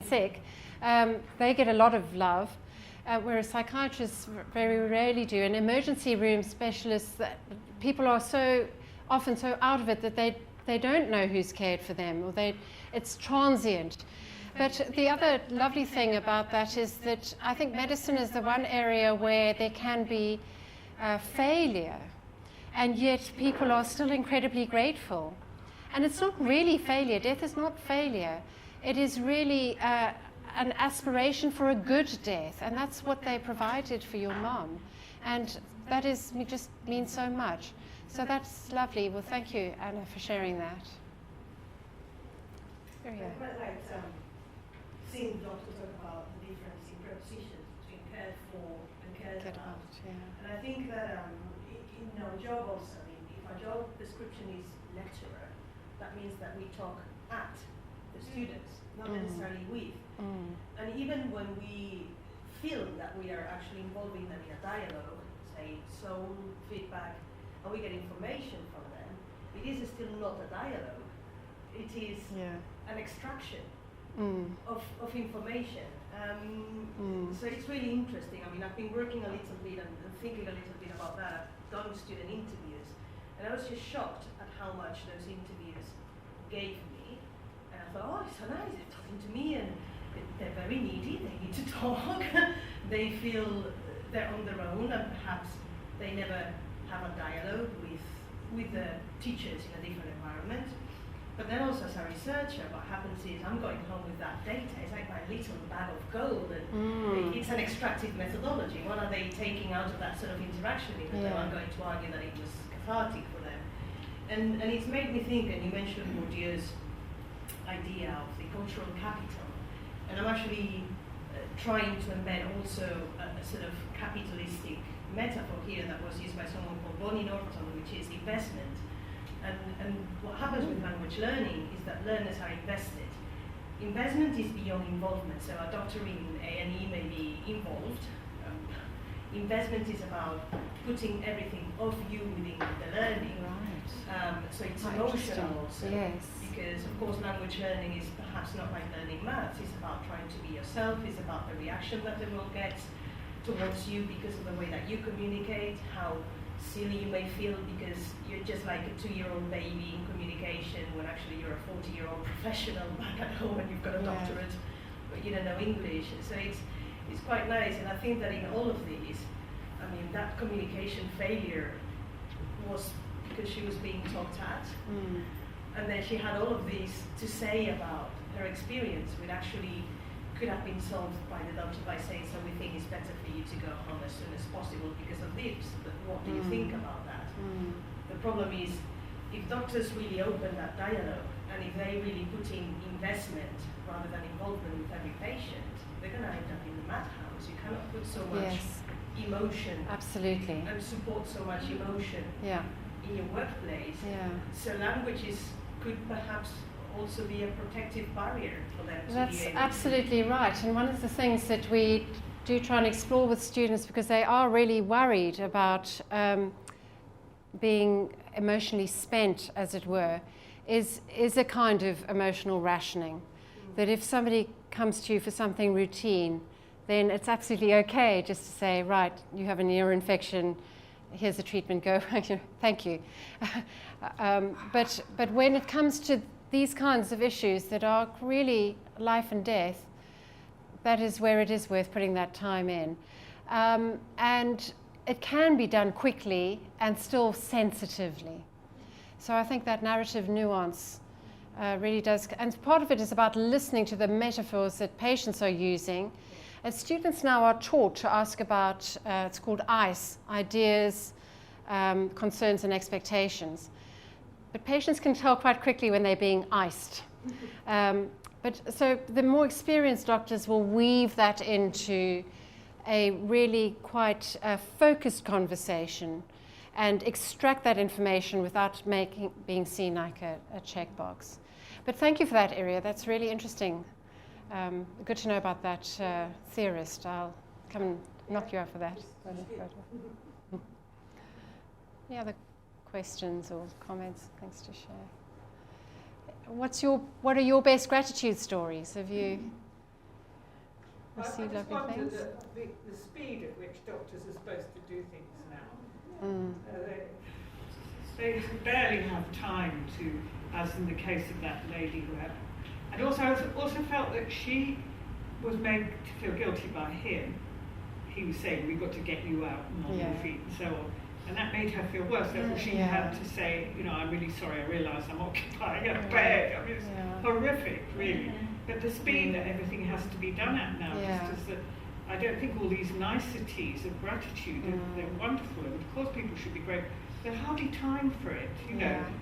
sick, they get a lot of love, whereas psychiatrists very rarely do. And emergency room specialists, people are so often so out of it that they don't know who's cared for them, or it's transient. But the other lovely thing about that is that I think medicine is the one area where there can be failure, and yet people are still incredibly grateful. And it's not really failure. Death is not failure. It is really an aspiration for a good death, and that's what they provided for your mom. And that just means so much. So that's lovely. Well, thank you, Anna, for sharing that. There you go. I quite liked seeing doctors talk about the difference in prepositions between cared for and cared about. Yeah. And I think that in our job also, if our job description is lecturer, that means that we talk at the students, not necessarily with. And even when we feel that we are actually involving them in a dialogue, say soul feedback, and we get information from them, it is still not a dialogue. It is an extraction of information. So it's really interesting. I mean, I've been working a little bit and thinking a little bit about that. I've done student interviews, and I was just shocked at how much those interviews gave me. And I thought, oh, it's so nice, they're talking to me, and they're very needy, they need to talk. They feel they're on their own, and perhaps they never have a dialogue with the teachers in a different environment. But then also as a researcher, what happens is I'm going home with that data. It's like my little bag of gold, and it's an extractive methodology. What are they taking out of that sort of interaction, even though I'm going to argue that it was cathartic for them. And it's made me think, and you mentioned Bourdieu's idea of the cultural capital, and I'm actually trying to embed also a sort of capitalistic metaphor here that was used by someone called Bonnie Norton, which is investment. And what happens with language learning is that learners are invested. Investment is beyond involvement, so a doctor in A&E may be involved. Investment is about putting everything of you within the learning. Right. So it's emotional also. Yes. Because of course language learning is perhaps not like learning maths. It's about trying to be yourself. It's about the reaction that they will get towards you because of the way that you communicate, how silly you may feel because you're just like a 2-year-old baby in communication when actually you're a 40-year-old professional back at home and you've got a doctorate, but you don't know English. So it's quite nice, and I think that in all of these, I mean, that communication failure was because she was being talked at, and then she had all of these to say about her experience, which actually could have been solved by the doctor by saying, so we think it's better for you to go home as soon as possible because of this, but what do you think about that? The problem is, if doctors really open that dialogue, and if they really put in investment rather than involvement with every patient, they're going to end up in the madhouse. You cannot put so much emotion and support so much emotion in your workplace. So languages could perhaps also be a protective barrier for them to That's be able absolutely right. And one of the things that we do try and explore with students, because they are really worried about being emotionally spent, as it were, is a kind of emotional rationing. That if somebody comes to you for something routine, then it's absolutely okay just to say, right, you have an ear infection, here's the treatment, go, thank you. But when it comes to these kinds of issues that are really life and death, that is where it is worth putting that time in. And it can be done quickly and still sensitively. So I think that narrative nuance really does, and part of it is about listening to the metaphors that patients are using. And students now are taught to ask about, it's called ICE, ideas, concerns and expectations. But patients can tell quite quickly when they're being iced. So the more experienced doctors will weave that into a really quite focused conversation and extract that information without being seen like a checkbox. But thank you for that area. That's really interesting. Good to know about that theorist. I'll come and knock you out for that. Any other questions or comments, things to share? What are your best gratitude stories? Have you We see I just lovely wondered things. at the speed at which doctors are supposed to do things now. They barely have time to, as in the case of that lady who had. And also, I also felt that she was made to feel guilty by him. He was saying, we've got to get you out and on your feet and so on. And that made her feel worse. Therefore, she had to say, I'm really sorry, I realise I'm occupying a bed. I mean, it's horrific, really. But the speed that everything has to be done at now, just as that, I don't think all these niceties of gratitude, they're wonderful, and of course people should be grateful. There's hardly time for it,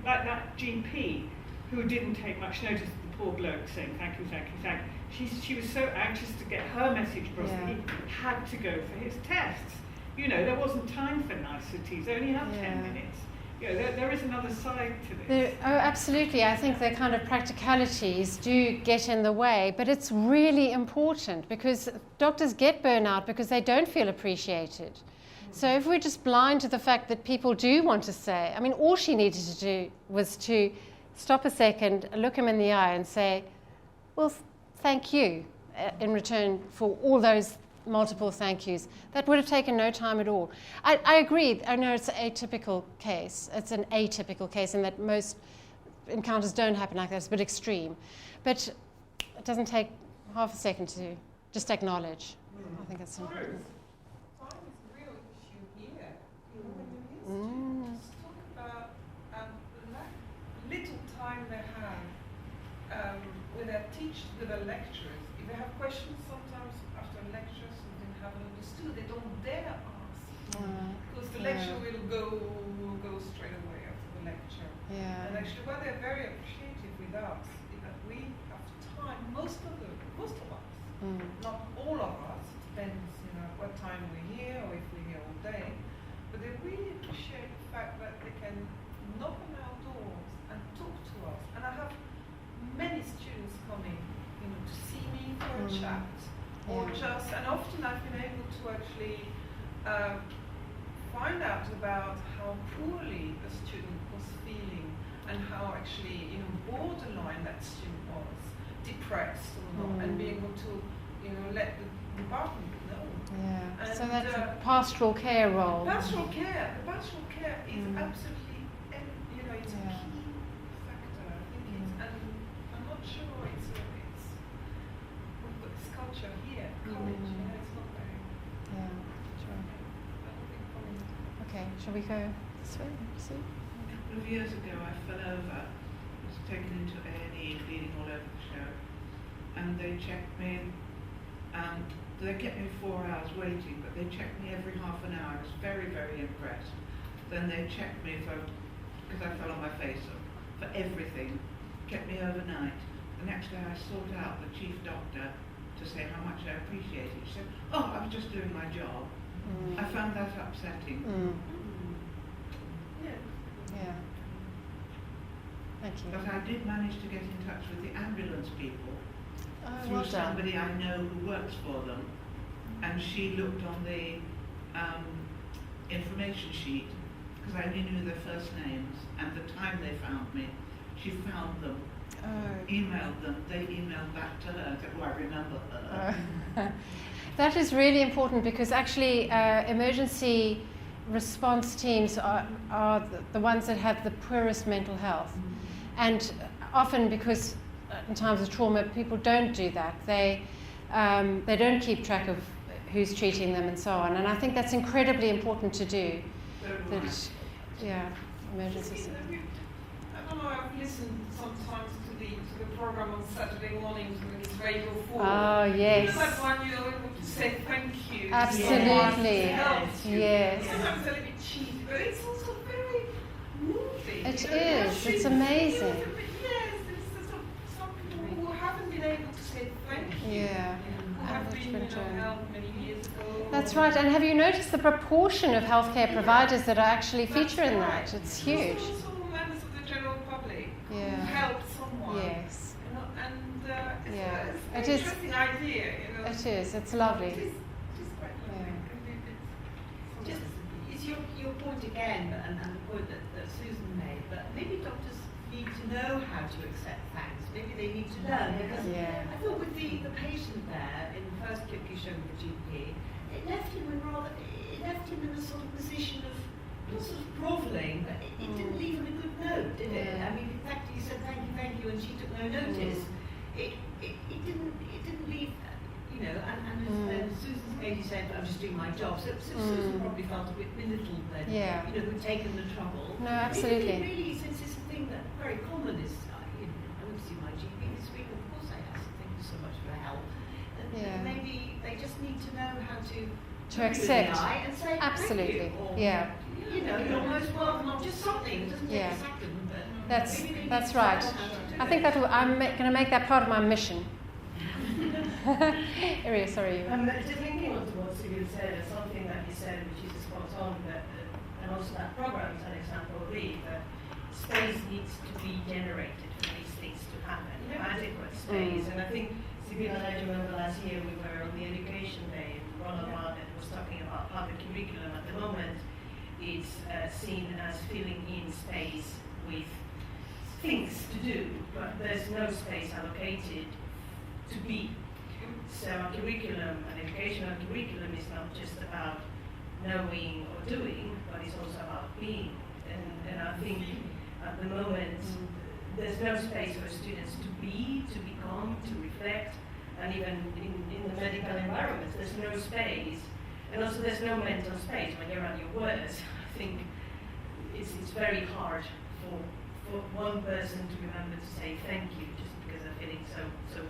Like that GP who didn't take much notice of the poor bloke saying thank you, thank you, thank you. She was so anxious to get her message across that he had to go for his tests. There wasn't time for niceties, they only have 10 minutes. There is another side to this. Absolutely. I think the kind of practicalities do get in the way, but it's really important because doctors get burnout because they don't feel appreciated. So if we're just blind to the fact that people do want to say, all she needed to do was to stop a second, look him in the eye and say, well, thank you in return for all those multiple thank yous. That would have taken no time at all. I agree. I know it's an atypical case. It's an atypical case in that most encounters don't happen like that. It's a bit extreme. But it doesn't take half a second to just acknowledge. I think that's important. Time is a real issue here. Just talk about the little time they have with their teachers, with their lecturers. If they have questions sometimes after a lecture, something haven't understood, they don't dare ask. Because the lecture will go straight away after the lecture. And actually what they're very appreciative with us is that we have time, most of us, not all of us, depends what time we're here or if we're here all day, but they really appreciate the fact that they can knock on our doors and talk to us. And I have many students coming to see me for a chat, or and often I've been able to actually find out about how poorly a student was feeling and how actually borderline that student was, depressed or not, and be able to let the department know. And so that's a pastoral care role. The pastoral care is absolutely, it's a key factor. I think it's, and I'm not sure we've got this culture here, college, it's not very. Sure. I don't think college. Okay, shall we go this way? See? A couple of years ago I fell over, was taken into A&E, bleeding all over the show, and they checked me, and they kept me 4 hours waiting, but they checked me every half an hour. I was very, very impressed. Then they checked me because I fell on my face, for everything, kept me overnight. The next day I sought out the chief doctor to say how much I appreciate it. She said, I was just doing my job. I found that upsetting. Thank you. But I did manage to get in touch with the ambulance people through well done. somebody I know who works for them, and she looked on the information sheet because I only knew their first names and the time they found me. She found them, emailed them, they emailed back to her, said, I remember her. That is really important because actually emergency response teams are the ones that have the poorest mental health. And often because in times of trauma, people don't do that. They don't keep track of who's treating them and so on. And I think that's incredibly important to do. Emergency. I don't know, I've listened sometimes to the program on Saturday mornings when it's Radio 4. Oh, yes. That one you're able to say thank you. Absolutely. Yes. Sometimes a little bit cheesy, but it's also very moving. It is. It's amazing. Yes, there's some people who haven't been able to say thank you. Who have been helped many years ago. That's right. And have you noticed the proportion of healthcare providers that are actually featuring that? It's huge. Also members of the general public who help someone. Yes. It's an interesting idea. It is. It's lovely. It is quite lovely. It's your point again, and the point that Susan made, but maybe doctors need to know how to accept thanks. Maybe they need to learn. Because I thought with the patient there, in the first clip you showed with the GP, it left him in a sort of position of, not sort of grovelling, but it didn't leave him a good note, did it? I mean, in fact, he said thank you, and she took no notice. It didn't leave, you know, and Susan's lady said, I'm just doing my job. So Susan probably felt a bit belittled then, you know, who'd taken the trouble. No, absolutely. It really, since it's a thing that very common is, you know, I went to see my GP this week, of course I asked, thank you so much for the help. And maybe they just need to know how to accept. And say, absolutely. Thank you, or, Yeah. you know, you're most welcome, not just something, it doesn't take a second, but That's right. I think I'm going to make that part of my mission. Iria, sorry. Just linking on to what Sigrid said, and something that you said, which is spot on, and also that program is an example of it, that space needs to be generated for these things to happen, adequate space. And I think, Sigrid and I remember last year we were on the Education Day, and Ronald Martin was talking about how the curriculum at the moment is seen as filling in space with things to do, but there's no space allocated to be. So our curriculum, an educational curriculum, is not just about knowing or doing, but it's also about being. And I think at the moment there's no space for students to be, to become, to reflect, and even in the medical environment, there's no space. And also there's no mental space when you're at your worst. I think it's very hard for one person to remember to say thank you just because they're feeling so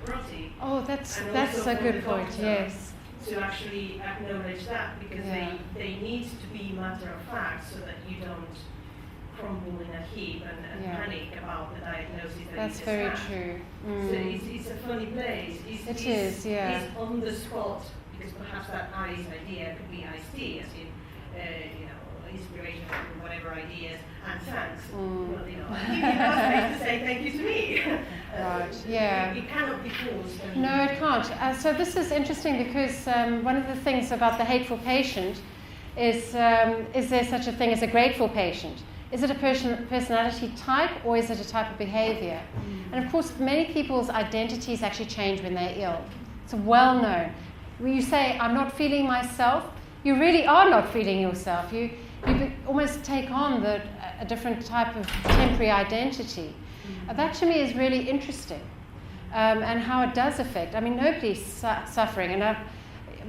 grotty. Oh, that's a good point, yes. To actually acknowledge that, because they need to be matter of fact so that you don't crumble in a heap and panic about the diagnosis that that's you just very had. true. So it's a funny place. It's on the spot, because perhaps that Ali's idea could be iced tea, as in, you know, inspiration from whatever ideas, and thanks. Well, you know, I think you have space to say thank you to me. Right, yeah. It cannot be forced. No, it can't. So this is interesting because one of the things about the hateful patient is there such a thing as a grateful patient? Is it a personality type, or is it a type of behavior? And of course, many people's identities actually change when they're ill. It's well known. When you say, I'm not feeling myself, you really are not feeling yourself. You almost take on a different type of temporary identity. That to me is really interesting, and how it does affect. I mean, nobody's suffering, and I've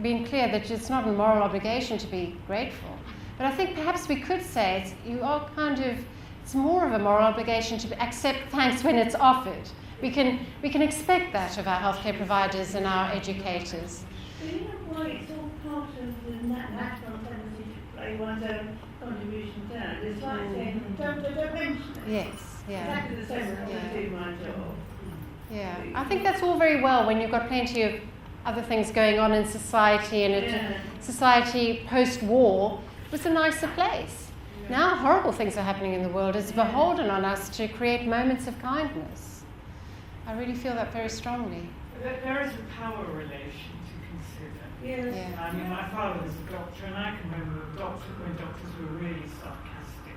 been clear that it's not a moral obligation to be grateful. But I think perhaps we could say it's more of a moral obligation to accept thanks when it's offered. We can expect that of our healthcare providers and our educators. But you know why it's all part of the national tendency to play one's own contribution down. It's like saying, don't mention it. Yes, yeah. Exactly the same as I do my job. Yeah, I think that's all very well when you've got plenty of other things going on in society, and society post-war was a nicer place. Now horrible things are happening in the world. It's beholden on us to create moments of kindness. I really feel that very strongly. There is a power relation to consider. Yes. Yeah. I mean, my father was a doctor, and I can remember when doctors were really sarcastic.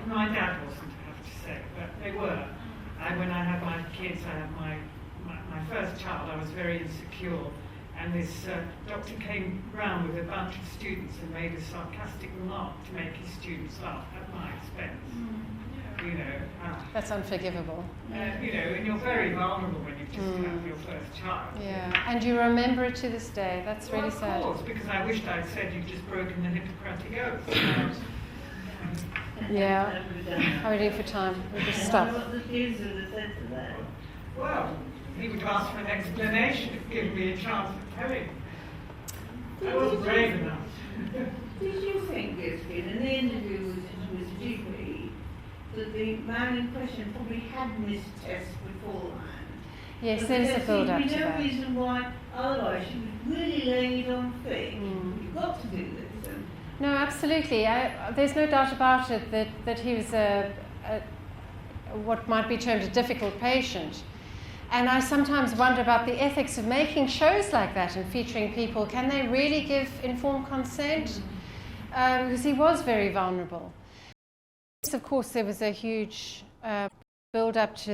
My dad wasn't, I have to say, but they were. When I had my kids, I had my first child, I was very insecure. And this doctor came round with a bunch of students and made a sarcastic remark to make his students laugh at my expense. You know. That's unforgivable. You know, and you're very vulnerable when you've just had your first child. Yeah, and you remember it to this day. That's really sad. Of course, because I wished I'd said you've just broken the Hippocratic Oath. Yeah. How are we doing for time? We'll just stop. What the kids would have said to that? Well, he would ask for an explanation to give me a chance of telling. I wasn't brave enough. Did you think, Giskin, in the interview with GP, that the man in question probably had missed tests beforehand? Yes, there's a build-up to There's no that. reason why, otherwise she was really laying it on thick. You've got to do this. No, absolutely. There's no doubt about it that he was what might be termed a difficult patient. And I sometimes wonder about the ethics of making shows like that and featuring people. Can they really give informed consent? Because he was very vulnerable. Of course, there was a huge build up to